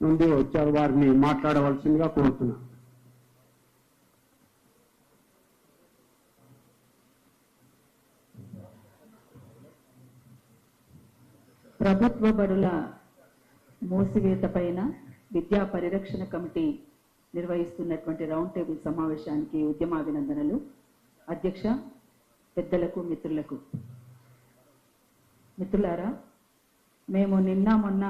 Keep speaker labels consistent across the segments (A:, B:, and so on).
A: నుండి వచ్చారు, వారిని మాట్లాడవలసిందిగా కోరుతున్నాను.
B: ప్రభుత్వ బడుల మూసివేత పైన విద్యా పరిరక్షణ కమిటీ నిర్వహిస్తున్నటువంటి రౌండ్ టేబుల్ సమావేశానికి ఉద్యమాభినందనలు. అధ్యక్ష, పెద్దలకు, మిత్రులకు. మిత్రులారా, మేము నిన్న మొన్న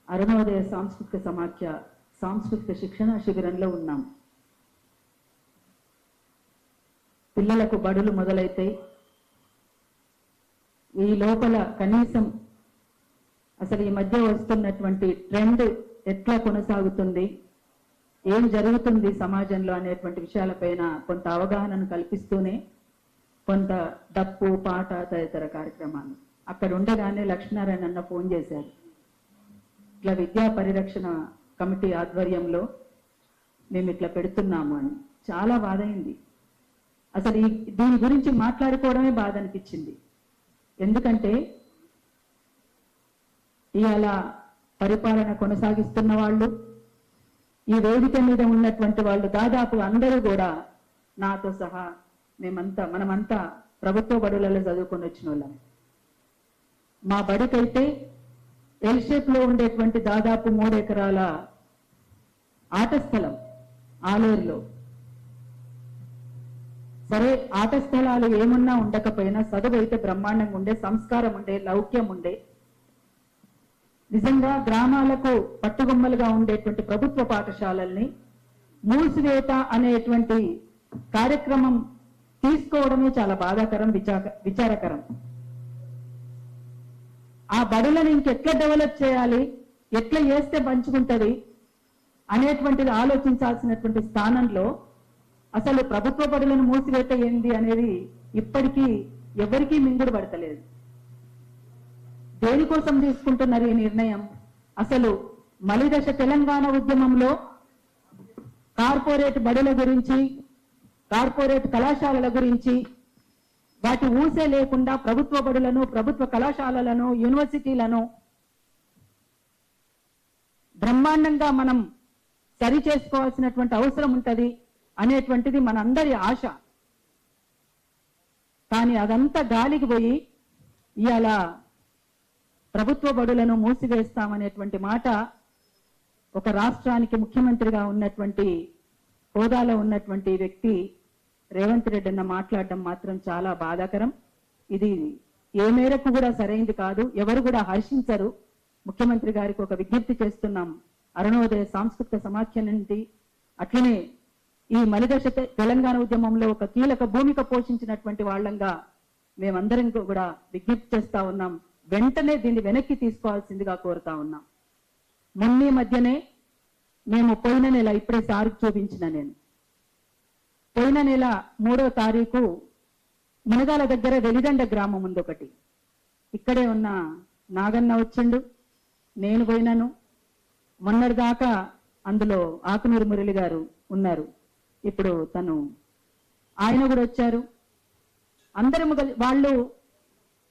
B: అరుణోదయ సాంస్కృతిక సమాఖ్య సాంస్కృతిక శిక్షణ శిబిరంలో ఉన్నాం. పిల్లలకు బడులు మొదలైతాయి. ఈ లోపల కనీసం అసలు ఈ మధ్య వస్తున్నటువంటి ట్రెండ్ ఎట్లా కొనసాగుతుంది, ఏం జరుగుతుంది సమాజంలో అనేటువంటి విషయాలపైన కొంత అవగాహనను కల్పిస్తూనే కొంత డప్పు, పాట తదితర కార్యక్రమాలు అక్కడ ఉండగానే లక్ష్మీనారాయణ అన్న ఫోన్ చేశారు. ఇట్లా విద్యా పరిరక్షణ కమిటీ ఆధ్వర్యంలో మేము ఇట్లా పెడుతున్నాము అని. చాలా బాధ అయింది. అసలు దీని గురించి మాట్లాడుకోవడమే బాధ అనిపించింది. ఎందుకంటే ఇవాళ పరిపాలన కొనసాగిస్తున్న వాళ్ళు, ఈ వేదిక మీద ఉన్నటువంటి వాళ్ళు దాదాపు అందరూ కూడా నాతో సహా మనమంతా ప్రభుత్వ బడులలో చదువుకొని వచ్చిన వాళ్ళం. మా బడికైతే ఎల్ షేప్ లో ఉండేటువంటి దాదాపు 3 ఎకరాల ఆట స్థలం ఆలేరులో. సరే, ఆట స్థలాలు ఏమున్నా ఉండకపోయినా చదువు అయితే బ్రహ్మాండంగా ఉండే, సంస్కారం ఉండే, లౌక్యం ఉండే. నిజంగా గ్రామాలకు పట్టుగొమ్మలుగా ఉండేటువంటి ప్రభుత్వ పాఠశాలల్ని మూసివేత అనేటువంటి కార్యక్రమం తీసుకోవడమే చాలా బాధాకరం, విచారకరం. ఆ బడులను ఇంకెట్లా డెవలప్ చేయాలి, ఎట్లా చేస్తే పంచుకుంటది అనేటువంటిది ఆలోచించాల్సినటువంటి స్థానంలో అసలు ప్రభుత్వ బడులను మూసివేత ఏంది అనేది ఇప్పటికీ ఎవరికీ మింగుడు పడతలేదు. దేనికోసం తీసుకుంటున్నారు ఈ నిర్ణయం? అసలు మలిదశ తెలంగాణ ఉద్యమంలో కార్పొరేట్ బడుల గురించి, కార్పొరేట్ కళాశాలల గురించి, వాటి ఊసే లేకుండా ప్రభుత్వ బడులను, ప్రభుత్వ కళాశాలలను, యూనివర్సిటీలను బ్రహ్మాండంగా మనం సరి చేసుకోవాల్సినటువంటి అవసరం ఉంటది అనేటువంటిది మనందరి ఆశ. కానీ అదంతా గాలికి పోయి ఇవాళ ప్రభుత్వ బడులను మూసివేస్తామనేటువంటి మాట ఒక రాష్ట్రానికి ముఖ్యమంత్రిగా ఉన్నటువంటి హోదాలో ఉన్నటువంటి వ్యక్తి రేవంత్ రెడ్డి అన్న మాట్లాడడం మాత్రం చాలా బాధాకరం. ఇది ఏ మేరకు కూడా సరైంది కాదు. ఎవరు కూడా హర్షించరు. ముఖ్యమంత్రి గారికి ఒక విజ్ఞప్తి చేస్తున్నాం. అరుణోదయ సాంస్కృతిక సమాఖ్య నుండి, అట్లనే ఈ మలిదశ తెలంగాణ ఉద్యమంలో ఒక కీలక భూమిక పోషించినటువంటి వాళ్ళంగా మేమందరం కూడా విజ్ఞప్తి చేస్తా ఉన్నాం. వెంటనే దీన్ని వెనక్కి తీసుకోవాల్సిందిగా కోరుతా ఉన్నాం. మొన్న మధ్యనే మేము పోయిన నెల, ఇప్పుడే సార్కు చూపించిన నేను, పోయిన నెల 3వ తారీఖు మునగాల దగ్గర వెలిదండ గ్రామం ఉంది ఒకటి. ఇక్కడే ఉన్న నాగన్న వచ్చిండు, నేను పోయినాను. మొన్నటిదాకా అందులో ఆకునూరు మురళి గారు ఉన్నారు, ఇప్పుడు ఆయన కూడా వచ్చారు. అందరం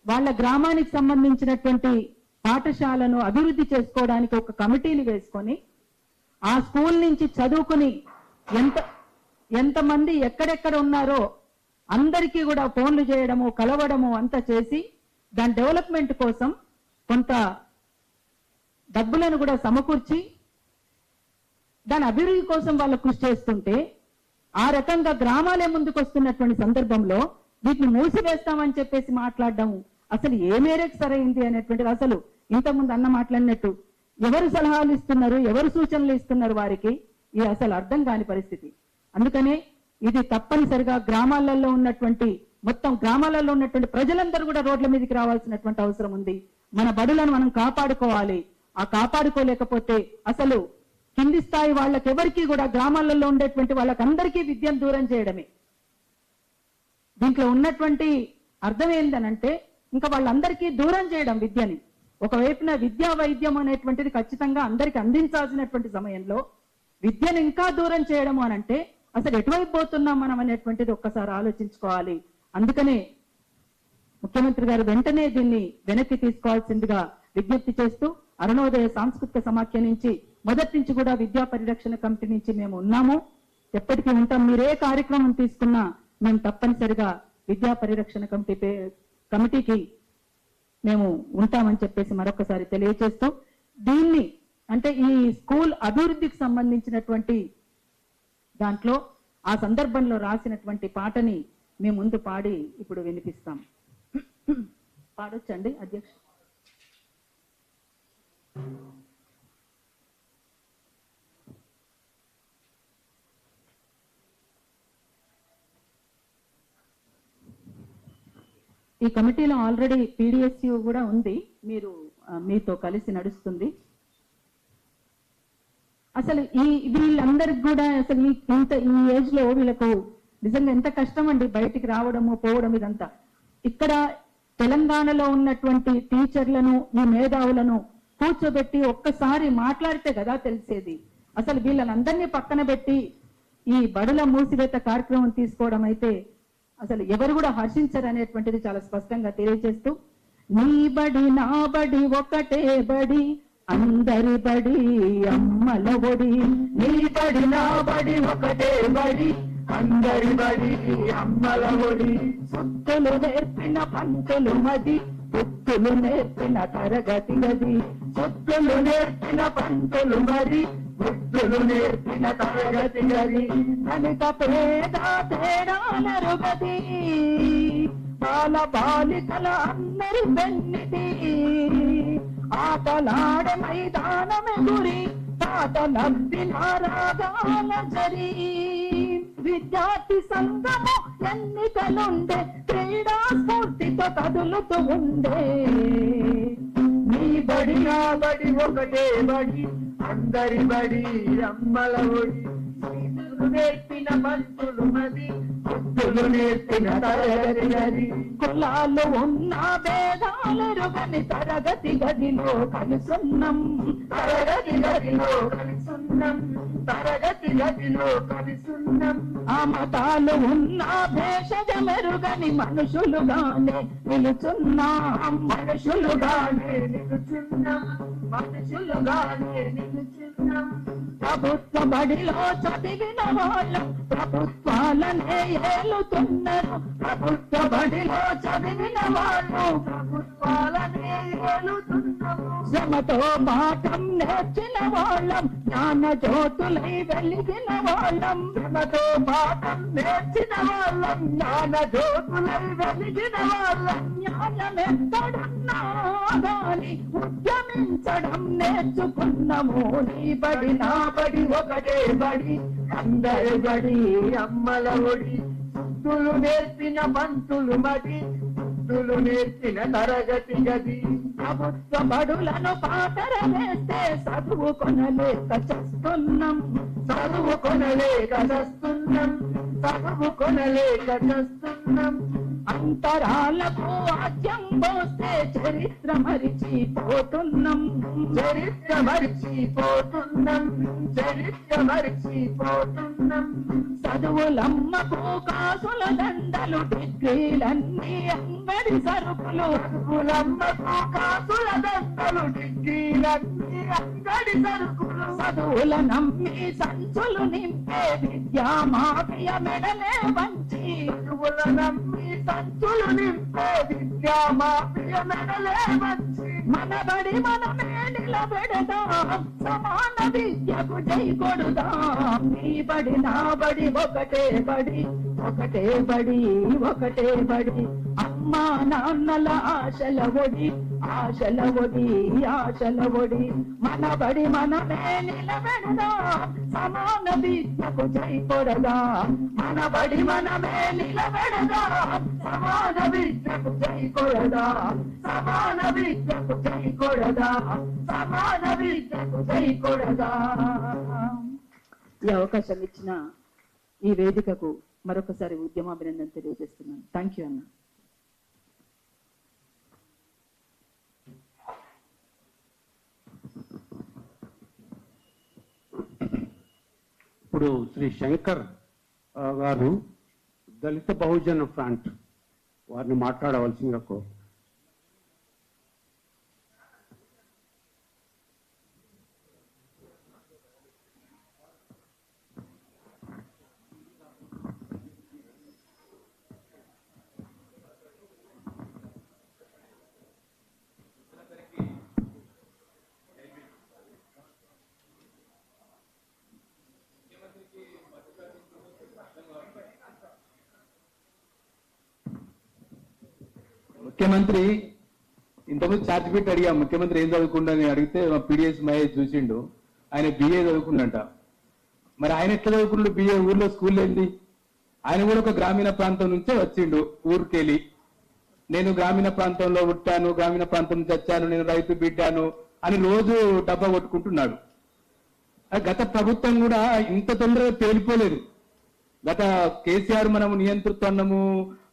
B: వాళ్ళ గ్రామానికి సంబంధించినటువంటి పాఠశాలను అభివృద్ధి చేసుకోవడానికి ఒక కమిటీని వేసుకొని ఆ స్కూల్ నుంచి చదువుకుని ఎంతమంది ఎక్కడెక్కడ ఉన్నారో అందరికీ కూడా ఫోన్లు చేయడము, కలవడము అంతా చేసి దాని డెవలప్మెంట్ కోసం కొంత డబ్బులను కూడా సమకూర్చి దాని అభివృద్ధి కోసం వాళ్ళు కృషి చేస్తుంటే, ఆ రకంగా గ్రామాలే ముందుకు వస్తున్నటువంటి సందర్భంలో వీటిని మూసివేస్తామని చెప్పేసి మాట్లాడడం అసలు ఏ మేరకు సరైంది అనేటువంటిది, అసలు ఇంతకుముందు అన్న మాట్లాడినట్టు ఎవరు సలహాలు ఇస్తున్నారు, ఎవరు సూచనలు ఇస్తున్నారు వారికి, ఇది అసలు అర్థం కాని పరిస్థితి. అందుకనే ఇది తప్పనిసరిగా గ్రామాలలో ఉన్నటువంటి ప్రజలందరూ కూడా రోడ్ల మీదకి రావాల్సినటువంటి అవసరం ఉంది. మన బడులను మనం కాపాడుకోవాలి. ఆ కాపాడుకోలేకపోతే అసలు కింది స్థాయి వాళ్ళకెవరికి కూడా, గ్రామాలలో ఉండేటువంటి వాళ్ళకందరికీ విద్యను దూరం చేయడమే. దీంట్లో ఉన్నటువంటి అర్థం ఏంటనంటే ఇంకా వాళ్ళందరికీ దూరం చేయడం విద్యని. ఒకవైపున విద్యా వైద్యం అనేటువంటిది ఖచ్చితంగా అందరికి అందించాల్సినటువంటి సమయంలో విద్యను ఇంకా దూరం చేయడము అనంటే అసలు ఎటువైపు పోతున్నాం మనం అనేటువంటిది ఒక్కసారి ఆలోచించుకోవాలి. అందుకనే ముఖ్యమంత్రి గారు వెంటనే దీన్ని వెనక్కి తీసుకోవాల్సిందిగా విజ్ఞప్తి చేస్తూ, అరుణోదయ సాంస్కృతిక సమాఖ్య నుంచి మొదటి నుంచి కూడా విద్యా పరిరక్షణ కమిటీ నుంచి మేము ఉన్నాము, ఎప్పటికీ ఉంటాం. మీరే కార్యక్రమం తీసుకున్నా మేము తప్పనిసరిగా విద్యా పరిరక్షణ కమిటీకి మేము ఉంటామని చెప్పేసి మరొకసారి తెలియజేస్తూ, దీన్ని అంటే ఈ స్కూల్ అభివృద్ధికి సంబంధించినటువంటి దాంట్లో ఆ సందర్భంలో రాసినటువంటి పాటని మేము ముందు పాడి ఇప్పుడు వినిపిస్తాం. పాడొచ్చండి అధ్యక్ష? ఈ కమిటీలో ఆల్రెడీ పీడిఎస్యు కూడా ఉంది, మీరు మీతో కలిసి నడుస్తుంది. అసలు వీళ్ళందరికి కూడా అసలు ఈ ఏజ్ లో వీళ్ళకు నిజంగా ఎంత కష్టం అండి బయటికి రావడము పోవడం ఇదంతా. ఇక్కడ తెలంగాణలో ఉన్నటువంటి టీచర్లను ఈ మేధావులను కూర్చోబెట్టి ఒక్కసారి మాట్లాడితే కదా తెలిసేది. అసలు వీళ్ళనందరినీ పక్కన పెట్టి ఈ బడుల మూసివేత కార్యక్రమం తీసుకోవడం అయితే అసలు ఎవరు కూడా హర్షించరు అనేటువంటిది చాలా స్పష్టంగా తెలియజేస్తూ, నీ బడి నా బడి ఒకటే బడి అందరి బడి అమ్మల ఒడి, నీ బడి నా బడి ఒకటే బడి అందరి బడి అమ్మల ఒడి, సొత్తులు నేర్పిన పంతులు మది పుత్తులు నేర్పిన తరగతి గది, సొత్తులు నేర్పిన పంతులు మరి బుద్ధులు నేర్పిన తరగతి గది, ధనిక పేద తేడాలరుగది బాల బాలికల అందరి పెన్నిది, ఆటలాడే మైదానమే గురి తాతలబ్బిన రాగాల జరి, విద్యార్థి సంఘము ఎన్నికలుండే క్రీడా స్ఫూర్తితో కదులుతూ ఉండే, నీ బడి నా బడి ఒకటే బడి అందరి బడి అమ్మల ఒడి, నేర్పిన పంతులు మది బుద్ధులు నేర్పిన తరగతి గది, కులాలు ఉన్న భేదాలెరుగని తరగతి గదిలో కలుసున్నాం, తరగతి గదిలో కలుసున్నాం, తరగతి గదిలో కలుసున్నాం, ఆ మతాలు ఉన్న భేషజమెరుగని మనుషులుగానే నిలుచున్నాం, మనుషులుగానే నిలుచున్నాం, మనుషులుగానే నిలుచున్నాం, ప్రభుత్వ బడిలో చదివిన వాళ్ళం ప్రభుత్వాలనే ఏలుతున్నారు, ప్రభుత్వ బడిలో చదివిన వాళ్ళు ప్రభుత్వాలనే ఏలుతున్నారు, శ్రమతో పాఠం నేర్చిన వాళ్ళం జ్ఞాన జ్యోతులై వెలిగిన వాళ్ళం, శ్రమతో పాఠం నేర్చిన వాళ్ళం జ్ఞాన జ్యోతులై వెలిగిన వాళ్ళం, జ్ఞానమెక్కడున్నా గాని ఉద్యమించడం నేర్చుకున్నాము, నీ బడి నా బడి ఒకటే బడి అందరి బడి అమ్మల ఒడి, బుద్ధులు నేర్పిన పంతులు మడి బుద్ధులు నేర్పిన తరగతి గది, ప్రభుత్వ బడులను పాతర వేస్తే చదువు కొనలేక చస్తున్నాం, చదువు కొనలేక చస్తున్నాం, చదువు కొనలేక చస్తున్నాం, అంతరాలకు ఆద్యం పోస్తే చరిత్ర మరిచిపోతున్నాం, చరిత్ర మరిచిపోతున్నాం, చరిత్ర మరిచిపోతున్నాం, చదువులమ్మకు కాసుల దండలు డిగ్రీలన్నీ అంగడి సరుకులు, చదువులమ్మకు కాసుల దండలు డిగ్రీలన్నీ అంగడి సరుకులు, చదువుల నమ్మి సంచులు నింపే విద్యా మాఫియ మెడలే వంచి, చదువుల నమ్మి సంచులు నింపే విద్యా మాఫియ మెడలే వంచి, మన బడి మనమే నిలబెడదాం సమాన విద్యకు జై కొడుదాం, నీ బడి నా బడి ఒకటే బడి ఒకటే బడి ఒకటే బడి, అమ్మా నాన్నల ఆశల ఒడి ఆశల ఒడి ఆశల ఒడి, మన బడి మనమే నిలబెడదాం సమాన విద్యకు జై కొడదాం, మన బడి మనమే నిలబెడదాం సమాన విద్యకు జై కొడదాం, సమాన విద్యకు జై కొడదాం, సమాన విద్యకు జై కొడదాం. ఈ అవకాశం ఇచ్చిన ఈ వేదికకు మరొకసారి ఉద్యమాభినందన తెలియజేస్తున్నాను. థ్యాంక్ యూ అన్న.
A: ఇప్పుడు శ్రీ శంకర్ గారు దళిత బహుజన ఫ్రంట్ వారిని మాట్లాడవలసిందిగా కోరు.
C: ముఖ్యమంత్రి ఇంతకుముందు ఛార్జ్ పెట్టి అడిగా ముఖ్యమంత్రి ఏం చదువుకుండని అడిగితే మా పీడిఎస్ మహేష్ చూసిండు, ఆయన బిఏ చదువుకుండంట. మరి ఆయన ఎట్లా చదువుకుండు బిఏ? ఊర్లో స్కూల్ ఏంది? ఆయన కూడా ఒక గ్రామీణ ప్రాంతం నుంచే వచ్చిండు ఊరికెళ్ళి. నేను గ్రామీణ ప్రాంతంలో పుట్టాను, గ్రామీణ ప్రాంతం నుంచి వచ్చాను, నేను రైతు బిడ్డాను అని రోజు డబ్బా కొట్టుకుంటున్నాడు. గత ప్రభుత్వం కూడా ఇంత తొందరగా తేలిపోలేదు. గత కేసీఆర్ మనము నియంతృత్వం అన్నము,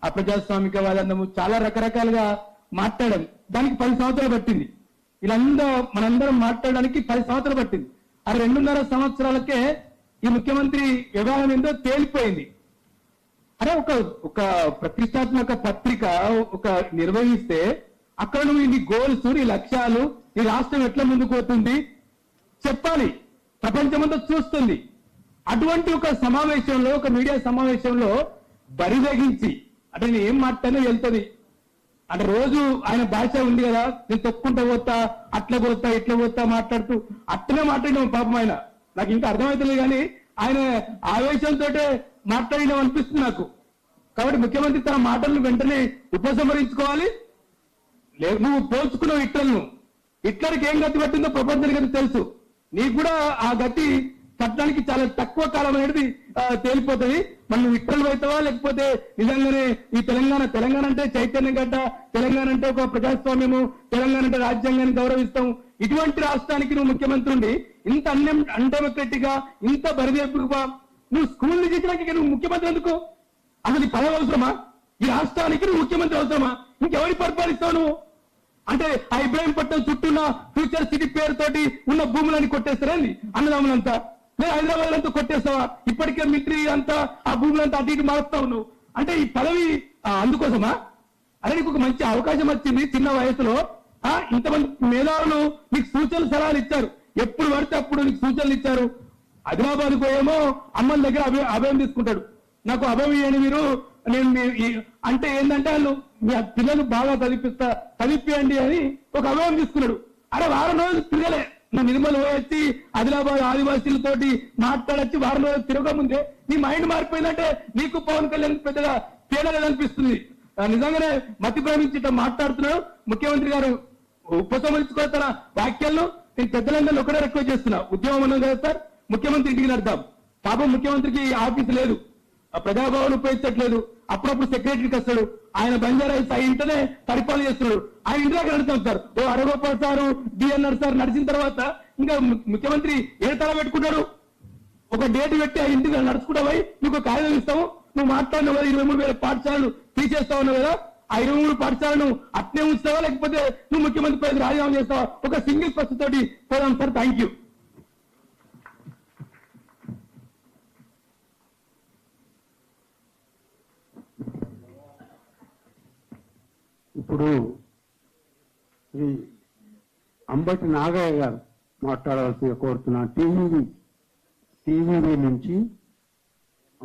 C: అప్రజాస్వామికవాద అన్నము, చాలా రకరకాలుగా మాట్లాడాం. దానికి 10 సంవత్సరాలు పట్టింది. వీళ్ళందరూ మనందరం మాట్లాడడానికి 10 సంవత్సరాలు పట్టింది. ఆ 2.5 సంవత్సరాలకే ఈ ముఖ్యమంత్రి వ్యవహారం ఏందో తేలిపోయింది. అరే ఒక ప్రతిష్టాత్మక పత్రిక ఒక నిర్వహిస్తే అక్కడ నువ్వు నీ గోల్స్, నీ లక్ష్యాలు, నీ రాష్ట్రం ఎట్లా ముందుకు పోతుంది చెప్పాలి. ప్రపంచమంతా చూస్తుంది. అటువంటి ఒక సమావేశంలో, ఒక మీడియా సమావేశంలో బరిదగించి అంటే నేను ఏం మాట్లాడినా వెళ్తుంది అంటే రోజు ఆయన భాష ఉంది కదా, నేను తొక్కుంటా పోతా, అట్లా పోతా, ఇట్లా పోతా మాట్లాడుతూ అట్లనే మాట్లాడినాం. పాపం ఆయన నాకు ఇంకా అర్థమవుతుంది కానీ ఆయన ఆవేశంతో మాట్లాడినాం అనిపిస్తుంది నాకు. కాబట్టి ముఖ్యమంత్రి తన మాటలను వెంటనే ఉపసంహరించుకోవాలి. లేదు నువ్వు పోల్చుకున్నావు హిట్లర్కి ఏం గతి పట్టిందో ప్రపంచానికి తెలుసు. నీకు కూడా ఆ గతి పట్టడానికి చాలా తక్కువ కాలం అనేది తేలిపోతుంది. మనం హిట్లర్ అవుతావా లేకపోతే నిజంగానే ఈ తెలంగాణ అంటే చైతన్యం గడ్డ, తెలంగాణ అంటే ఒక ప్రజాస్వామ్యము, తెలంగాణ అంటే రాజ్యాంగాన్ని గౌరవిస్తాం. ఇటువంటి రాష్ట్రానికి నువ్వు ముఖ్యమంత్రి ఉండి ఇంత అన్డెమోక్రటిక్ గా, ఇంత బరిదేపుగా నువ్వు స్కూల్ చేసినాక నువ్వు ముఖ్యమంత్రి ఎందుకు? అసలు ఈ పదవి అవసరమా? ఈ రాష్ట్రానికి నువ్వు ముఖ్యమంత్రి అవసరమా? ఇంకెవరి పరిపాలిస్తావు నువ్వు? అంటే ఆ ఇబ్రాహీంపట్నం చుట్టూన్న ఫ్యూచర్ సిటీ పేరుతోటి ఉన్న భూములని కొట్టేస్తారండి అన్నదమ్ములంతా? లేదా హైదరాబాద్ అంతా కొట్టేస్తావా? ఇప్పటికే మిలిటరీ అంతా ఆ భూములంతా అటు ఇటు మారుస్తావు నువ్వు. అంటే ఈ పదవి అందుకోసమా? అదే నీకు ఒక మంచి అవకాశం వచ్చింది చిన్న వయసులో. ఇంతమంది మేధావులు నీకు సూచనలు సలహాలు ఇచ్చారు, ఎప్పుడు పడితే అప్పుడు నీకు సూచనలు ఇచ్చారు. ఆదిలాబాద్ పోయేమో అమ్మల దగ్గర అభయం తీసుకుంటాడు. నాకు అభయం ఇవ్వండి మీరు, నేను అంటే ఏంటంటే వాళ్ళు మీ పిల్లలు బాగా చదివిపియండి అని ఒక అభయం తీసుకున్నాడు. అరే వారం రోజులు తిరగలే, నువ్వు నిర్మల్ పోయొచ్చి ఆదిలాబాద్ ఆదివాసీలతోటి మాట్లాడొచ్చి వారం రోజులు తిరగముందే నీ మైండ్ మారిపోయిందంటే నీకు పవన్ కళ్యాణ్ పెద్దగా తేడా అనిపిస్తుంది. నిజంగానే మతి ప్రేమించి మాట్లాడుతున్నాడు ముఖ్యమంత్రి గారు. ఉపసంహరించుకో తన వ్యాఖ్యలను. నేను పెద్దలందరూ ఒకటే రిక్వెస్ట్ చేస్తున్నా, ఉద్యమం అన్నాం కదా సార్, ముఖ్యమంత్రి ఇంటికి నడతాం. పాపం ముఖ్యమంత్రికి ఆఫీస్ లేదు, ప్రజాభవన్ ఉపయోగించట్లేదు, అప్పుడప్పుడు సెక్రటరీకి వస్తాడు. ఆయన బంజారాయిల్స్ ఆ ఇంటనే పరిపాలన చేస్తున్నాడు. ఆయన ఇంటి దగ్గర నడుస్తాం సార్. ఓ అరగోపాల్ సారు, డిఎన్ఆర్ సార్ నడిచిన తర్వాత ఇంకా ముఖ్యమంత్రి ఏ తల పెట్టుకుంటాడు? ఒక డేట్ పెట్టి ఆ ఇంటికి నడుచుకుంటావై నీకు కాగితం ఇస్తావు. నువ్వు మాట్లాడినావు కదా 23,000 పాఠశాలలు తీసేస్తా ఉన్నావు కదా, ఆ 23 పాఠశాలను అట్నే ఉంచుతావా లేకపోతే నువ్వు ముఖ్యమంత్రి పైకి రాజీనామా చేస్తావా? ఒక సింగిల్ ప్రశ్న తోటి పోదాం సార్. Thank you.
A: ఇప్పుడు శ్రీ అంబటి నాగయ్య గారు మాట్లాడవలసిందిగా కోరుతున్నా. టీవీ నుంచి